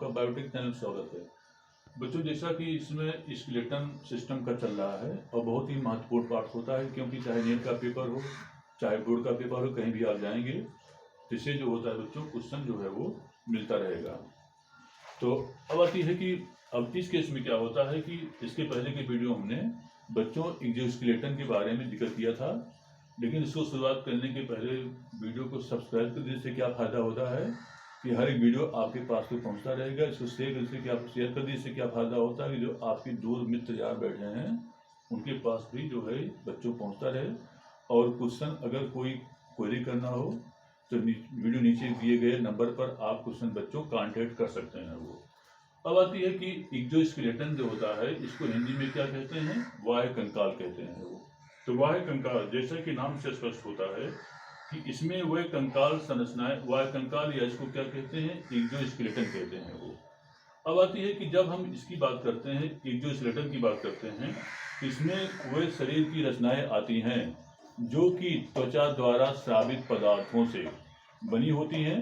आपका biotech channel स्वागत है। बच्चों, जैसा कि इसमें स्केलेटन सिस्टम का चल रहा है और बहुत ही महत्वपूर्ण पार्ट होता है, क्योंकि चाहे नीट का पेपर हो चाहे बोर्ड का पेपर हो, कहीं भी आप जाएंगे तो इससे जो होता है बच्चों क्वेश्चन जो है वो मिलता रहेगा। तो अब आती है कि अब इस केस में क्या होता है कि इसके पहले के वीडियो हमने बच्चों एक्सोस्केलेटन के बारे में जिक्र किया था, लेकिन इसको शुरुआत करने के पहले वीडियो को सब्सक्राइब करने से क्या फ़ायदा होता है कि हर एक वीडियो आपके पास तो पहुंचता रहेगा। इसको शेयर कर दीजिए, इससे क्या फ़ायदा होता है कि जो आपके दूर मित्र यार बैठे हैं उनके पास भी जो है बच्चों पहुंचता रहे, और क्वेश्चन अगर कोई क्वेरी करना हो तो वीडियो नीचे दिए गए नंबर पर आप क्वेश्चन बच्चों कांटेक्ट कर सकते हैं। वो अब आती है कि एक्सोस्केलेटन जो होता है इसको हिंदी में क्या कहते हैं, बाह्य कंकाल कहते हैं। वो तो बाह्य कंकाल जैसा कि नाम से स्पष्ट होता है कि इसमें वह कंकाल संरचनाएं, बाह्य कंकाल या इसको क्या कहते हैं, एक्सोस्केलेटन कहते हैं। वो अब आती है कि जब हम इसकी बात करते हैं, एक्सोस्केलेटन की बात करते हैं, इसमें वह शरीर की रचनाएं आती हैं जो कि त्वचा द्वारा स्रावित पदार्थों से बनी होती हैं।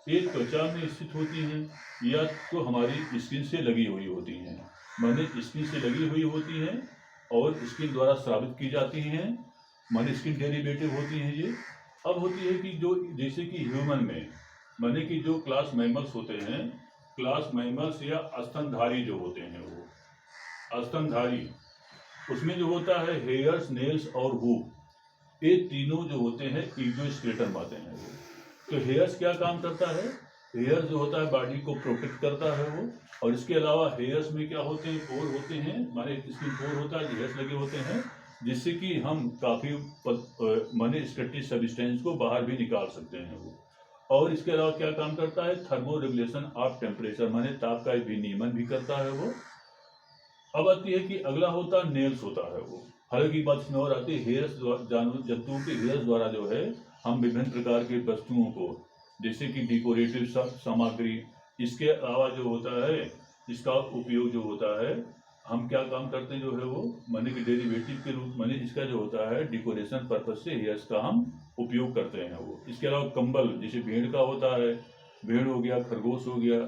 एक त्वचा में स्थित होती हैं या तो हमारी स्किन से लगी हुई होती हैं, माने स्किन से लगी हुई होती हैं और स्किन द्वारा स्रावित की जाती हैं, माने स्किन डेरिवेटिव होती हैं ये। अब होती है कि जो जैसे कि ह्यूमन में माने कि जो क्लास मैमल्स होते हैं, क्लास मैमल्स या स्तनधारी जो होते हैं, वो स्तनधारी उसमें जो होता है हेयर्स, नेल्स और हूफ, ये तीनों जो होते हैं एक्सोस्केलेटन आते हैं। वो तो हेयर्स क्या काम करता है, हेयर जो होता है बॉडी को प्रोटेक्ट करता है वो, और इसके अलावा हेयर्स में क्या होते हैं, पोर होते हैं, माने स्किन पोर होता है, हेयर्स लगे होते हैं, जिससे कि हम काफ़ी माने स्कैटी सब्सटेंस को बाहर भी निकाल सकते हैं। वो और इसके अलावा क्या काम करता है, थर्मो रेगुलेशन ऑफ टेम्परेचर, माने ताप का भी नियमन भी करता है वो। अब आती है कि अगला होता है नेल्स होता है। वो हालांकि बात इसमें और आती है, हेयर्स जानवर जंतुओं के हेयर्स द्वारा जो है हम विभिन्न प्रकार के वस्तुओं को, जैसे कि डेकोरेटिव सामग्री, इसके अलावा जो होता है इसका उपयोग जो होता है, हम क्या काम करते हैं जो है वो माने कि डेरिवेटिव के रूप, माने इसका जो होता है डेकोरेशन पर्पज से हेयर्स का हम उपयोग करते हैं। वो इसके अलावा कंबल, जैसे भेड़ का होता है, भेड़ हो गया, खरगोश हो गया,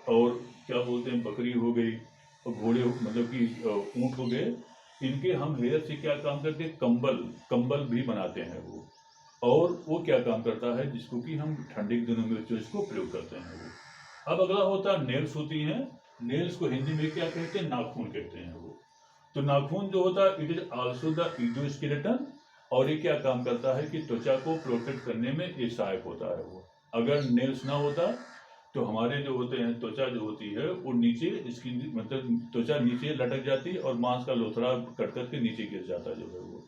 और क्या बोलते हैं बकरी हो गई, और घोड़े मतलब कि ऊँट हो गए, इनके हम हेयर से क्या काम करते हैं, कंबल भी बनाते हैं वो। और वो क्या काम करता है, जिसको कि हम ठंडी के दिनों में जो इसको प्रयोग करते हैं वो। अब अगला होता है नेल्स होती हैं। नेल्स को हिंदी में क्या कहते हैं, नाखून कहते हैं वो। तो नाखून जो होता है it is also the exoskeleton, और ये क्या काम करता है कि त्वचा को प्रोटेक्ट करने में ये सहायक होता है वो। अगर नेल्स ना होता तो हमारे जो होते हैं त्वचा जो होती है वो नीचे, इसकी मतलब त्वचा नीचे लटक जाती है और मांस का लोथड़ा कट करके नीचे गिर जाता जो है वो।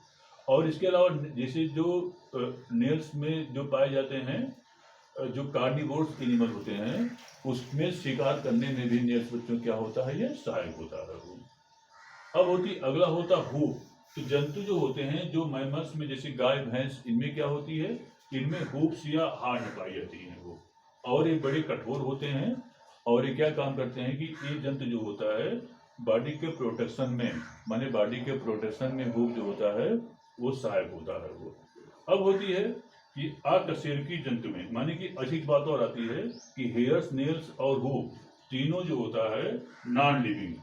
और इसके अलावा जैसे जो नेल्स में जो पाए जाते हैं, जो कार्निवोर्स एनिमल होते हैं, उसमें शिकार करने में भी नेल्स बच्चों क्या होता है, ये सहायक होता है वो। अब अगला होता हूफ। तो जंतु जो होते हैं जो मैमल्स में, जैसे गाय, भैंस, इनमें क्या होती है, इनमें हूफ्स या हार्ड पाई जाती हैं वो, और ये बड़े कठोर होते हैं, और ये क्या काम करते हैं कि ये जंतु जो होता है बॉडी के प्रोटेक्शन में, माने बॉडी के प्रोटेक्शन में हूफ जो होता है वो सहायक होता है वो। अब होती है कि अकशेरुकी जंतु में, माने कि अधिक बात और आती है कि हेयर्स, नेल्स और हूफ तीनों जो होता है नॉन लिविंग,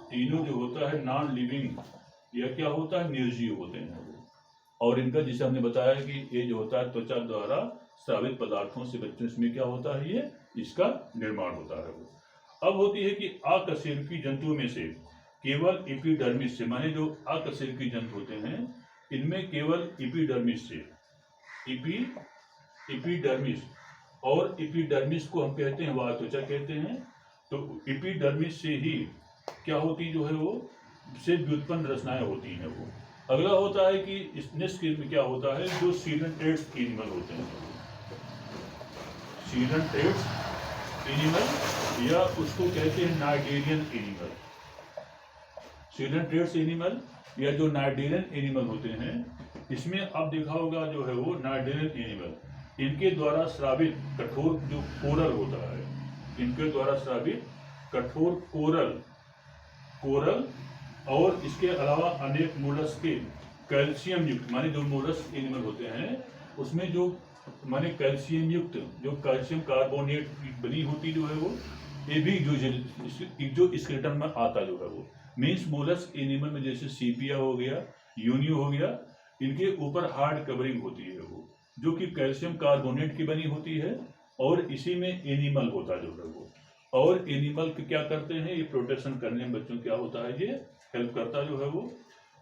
तीनों जो होता है नॉन लिविंग या क्या होता है, निर्जीव होते हैं वो। और इनका जैसे हमने बताया कि ये जो होता है त्वचा द्वारा स्रावित पदार्थों से बच्चों इसमें क्या होता है, ये इसका निर्माण होता है वो। अब होती है कि अकशेरुकी जंतुओं में से केवल एपिडर्मिस से, माने जो अकशेरुकी जंतु होते हैं इनमें केवल एपिडर्मिस से, एपिडर्मिस, और एपिडर्मिस को हम कहते हैं वाह त्वचा कहते हैं। तो एपिडर्मिस से ही क्या होती जो है वो से व्युत्पन्न रचनाएं होती हैं वो। अगला होता है कि इस नेक्स्ट केस में क्या होता है, जो सीडेंटेट्स एनिमल होते हैं, सीडेंटेट्स एनिमल या उसको कहते हैं नाइडेरियन एनिमल। सीडेंटेट्स एनिमल या जो नाइडेरियन एनिमल होते हैं, इसमें अब देखा होगा जो है वो नाइडेरियन एनिमल, इनके द्वारा स्रावित कठोर जो कोरल होता है, इनके द्वारा स्रावित कठोर कोरल और इसके अलावा अनेक मोलस्क के कैल्शियम युक्त, माने जो मोलस्क एनिमल होते हैं उसमें जो माने कैल्शियम युक्त जो कैल्शियम कार्बोनेट बनी होती जो है वो, ये भी जो स्केलेटन में आता जो है वो, मीन्स मोलस्क एनिमल में जैसे सीपिया हो गया, यूनियो हो गया, इनके ऊपर हार्ड कवरिंग होती है वो, जो कि कैल्शियम कार्बोनेट की बनी होती है, और इसी में एनिमल होता जो है वो। और एनिमल के क्या करते हैं, ये प्रोटेक्शन करने में बच्चों क्या होता है, ये हेल्प करता जो है वो।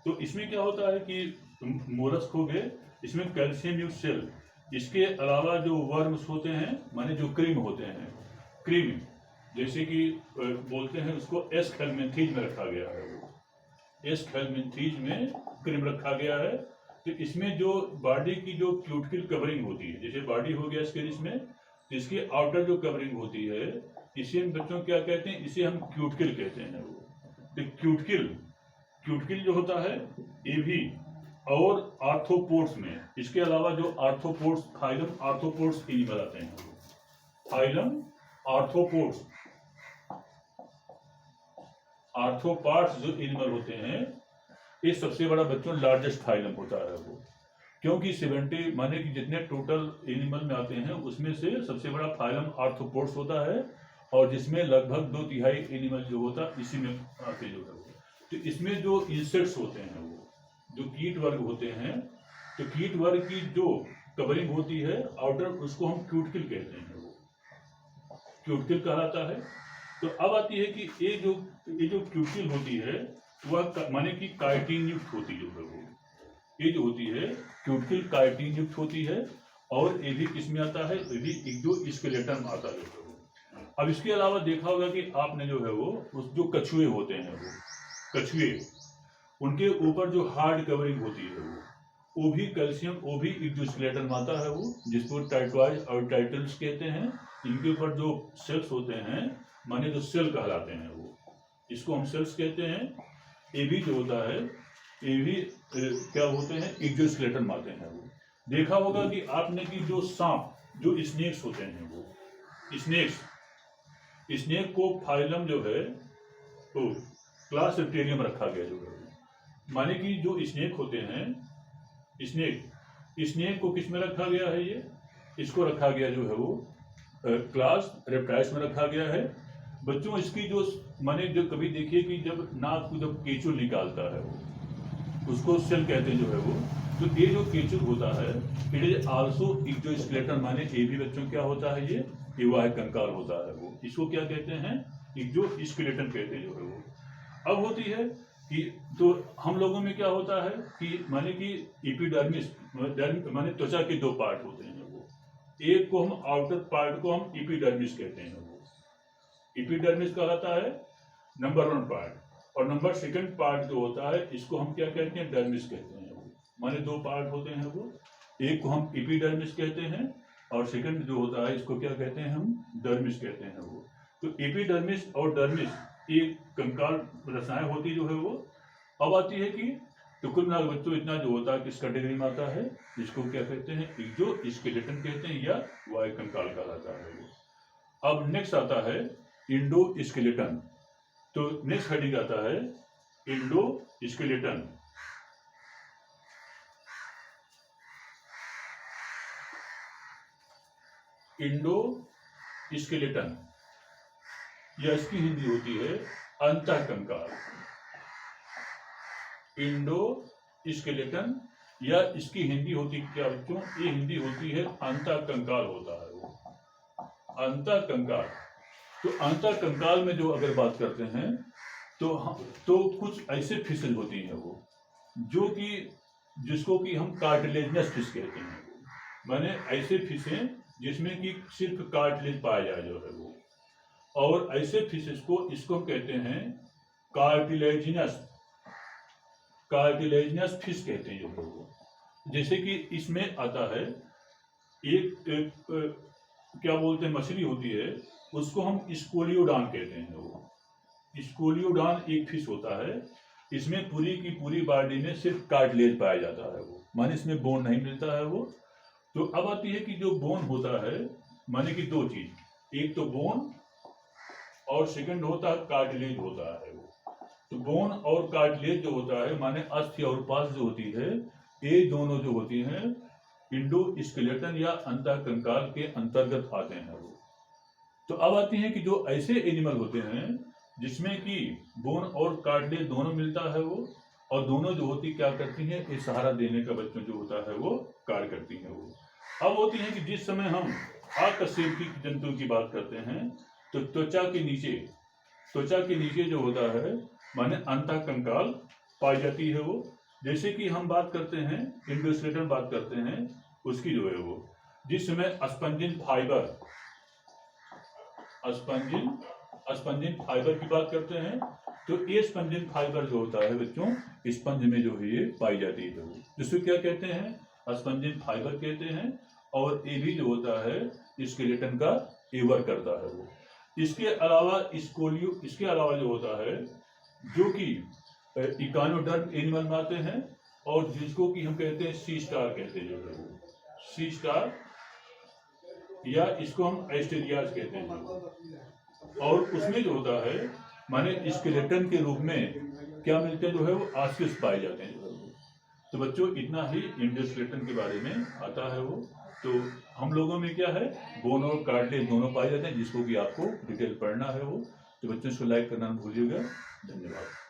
तो इसमें क्या होता है कि मोलस्क हो गए, इसमें कैल्शियम युक्त सेल, इसके अलावा जो वर्म्स होते हैं, माने जो क्रीम होते हैं, क्रीम जैसे कि बोलते हैं उसको एस्केलमेंथीज में रखा गया है वो, एस्केलमेंथीज में क्रीम रखा गया है। तो इसमें जो बॉडी की जो क्यूटिकल कवरिंग होती है, जैसे बॉडी हो गया इसके, इसमें इसकी आउटर जो कवरिंग होती है, इसे हम बच्चों क्या कहते हैं, इसे हम क्यूटिकल कहते हैं वो। तो क्यूटिकल जो होता है ये भी, और आर्थ्रोपोड्स में इसके अलावा जो आर्थ्रोपोड्स, फाइलम आर्थ्रोपोड्स एनिमल आते हैं, फाइलम आर्थ्रोपोड्स, आर्थ्रोपाड्स जो एनिमल होते हैं, ये सबसे बड़ा बच्चों लार्जेस्ट फाइलम होता है वो, क्योंकि 70 माने कि जितने टोटल एनिमल में आते हैं उसमें से सबसे बड़ा फाइलम आर्थ्रोपोड्स होता है, और जिसमें लगभग 2/3 एनिमल जो होता है इसी में आते जो है वो। तो इसमें जो इंसेक्ट्स होते हैं वो, जो कीट वर्ग होते हैं, तो कीट वर्ग की जो कवरिंग होती है आउटर, उसको हम क्यूटिकल कहते हैं वो, क्यूटिकल कहलाता है। तो अब आती है कि ये जो क्यूटिकल होती है वह माने कि काइटिन युक्त होती जो है वो, ये जो होती है क्यूटिकल काइटिन युक्त होती है, और ये भी किसमें आता है, ये भी एक्सोस्केलेटन में आता है वो। अब इसके अलावा देखा होगा कि आपने जो है वो, उस जो कछुए होते हैं वो, कछुए, उनके ऊपर जो हार्ड कवरिंग होती है वो भी कैल्शियम, वो भी एक्सोस्केलेटन में आता है वो, जिसको टाइटवाइज और टाइटल्स कहते हैं। इनके ऊपर जो सेल्स होते हैं, माने जो सेल कहलाते हैं वो, इसको हम सेल्स कहते हैं। ये भी जो होता है, ये भी क्या होते हैं, एक्सोस्केलेटन में आते हैं वो। देखा होगा कि आपने कि जो सांप, जो स्नेक्स होते हैं वो, स्नेक को फाइलम जो है तो क्लास रेप्टिलियम रखा गया जो है, माने कि जो स्नेक होते हैं, स्नेक को किस में रखा गया है, ये इसको रखा गया जो है वो क्लास रेप्टाइल्स में रखा गया है बच्चों। इसकी जो माने जो कभी देखिए कि जब नाक को जब केचुल निकालता है वो, उसको सेल कहते हैं जो है वो। तो ये जो केचुल होता है, इट इज आल्सो एक्सोस्केलेटन, माने ये भी बच्चों क्या होता है, ये वाह कंकाल होता है वो, इसको क्या कहते हैं, एक्सोस्केलेटन कहते हैं जो है वो। अब होती है कि तो हम लोगों में क्या होता है कि माने कि एपिडर्मिस, माने त्वचा के 2 पार्ट होते हैं वो, एक को हम आउटर पार्ट को हम एपिडर्मिस कहते हैं वो, एपिडर्मिस कहलाता है नंबर 1 पार्ट, और नंबर 2 पार्ट जो होता है इसको हम क्या कहते हैं, डर्मिस कहते हैं वो। माने 2 पार्ट होते हैं वो, एक को हम एपिडर्मिस कहते हैं, और सेकंड जो होता है इसको क्या कहते हैं, हम डर्मिस कहते हैं वो। तो एपिडर्मिस और डर्मिस एक कंकाल रचनाएं होती जो है वो। अब आती है कि तो कुल मिलाकर बच्चों इतना जो होता है किस कैटेगरी में आता है, इसको क्या कहते हैं, एक्सोस्केलेटन कहते हैं, या वायु कंकाल कहलाता है वो। अब नेक्स्ट आता है इंडोस्केलेटन। तो नेक्स्ट हेडिंग आता है इंडोस्केलेटन। इंडोस्केलेटन या इसकी हिंदी होती है अंतःकंकाल। इंडोस्केलेटन या इसकी हिंदी होती क्या बच्चों, ये हिंदी होती है अंतःकंकाल होता है वो, अंतःकंकाल। तो अंतःकंकाल में जो अगर बात करते हैं तो कुछ ऐसे फिशेज होती हैं वो, जो कि जिसको कि हम कार्टिलेजनस फिश कहते हैं, माने ऐसे फिशें जिसमें कि सिर्फ कार्टिलेज पाया जाए जो है वो, और ऐसे फिशेस को इसको कहते हैं कार्टिलेजिनस फिश कहते हैं जो है वो। जैसे कि इसमें आता है एक क्या बोलते हैं, मछली होती है, उसको हम स्कोलियोडान कहते हैं वो। स्कोलियोडान एक फिश होता है, इसमें पूरी की पूरी बॉडी में सिर्फ कार्टिलेज पाया जाता है वो, माने इसमें बोन नहीं मिलता है वो। तो अब आती है कि जो बोन होता है, माने कि 2 चीज, एक तो बोन और सेकंड होता है कार्टिलेज होता है वो। तो बोन और कार्टिलेज जो होता है, माने अस्थि और पास जो होती है, ये दोनों जो होती हैं इंडोस्केलेटन या अंतःकंकाल के अंतर्गत आते हैं वो। तो अब आती हैं कि जो ऐसे एनिमल होते हैं जिसमें कि बोन और कार्टिलेज दोनों मिलता है वो, और दोनों जो होती क्या करती हैं, ये सहारा देने का बच्चों जो होता है वो कार्य करती हैं वो। अब होती है कि जिस समय हम अकशेरुकी जंतु की बात करते हैं तो त्वचा के नीचे जो होता है माने अंतःकंकाल पाई जाती है वो। जैसे कि हम बात करते हैं इंडोस्केलेटन बात करते हैं, उसकी जो है वो जिस समय स्पंजिन फाइबर की बात करते हैं तो ये स्पंजिन फाइबर जो होता है बच्चों स्पंज में जो है ये पाई जाती है वो, जिसको क्या कहते हैं, स्पंजिन फाइबर कहते हैं। और ये भी जो होता है स्केलेटन का एवर करता है वो। इसके अलावा जो होता है जो कि इकानोडर्म एनिमल में आते हैं, और जिसको कि हम कहते हैं सी स्टार कहते हैं जो है वो, सी स्टार या इसको हम एस्टेरियाज कहते हैं। और उसमें जो होता है माने स्केलेटन के रूप में क्या मिलते हैं जो है वो आस्किस पाए जाते हैं जो है वो। तो बच्चों इतना ही इंडोस्केलेटन के बारे में आता है वो। तो हम लोगों में क्या है, बोन और कार्टिलेज दोनों पाए जाते हैं, जिसको कि आपको डिटेल पढ़ना है वो। तो बच्चों इसको लाइक करना न भूलिएगा। धन्यवाद।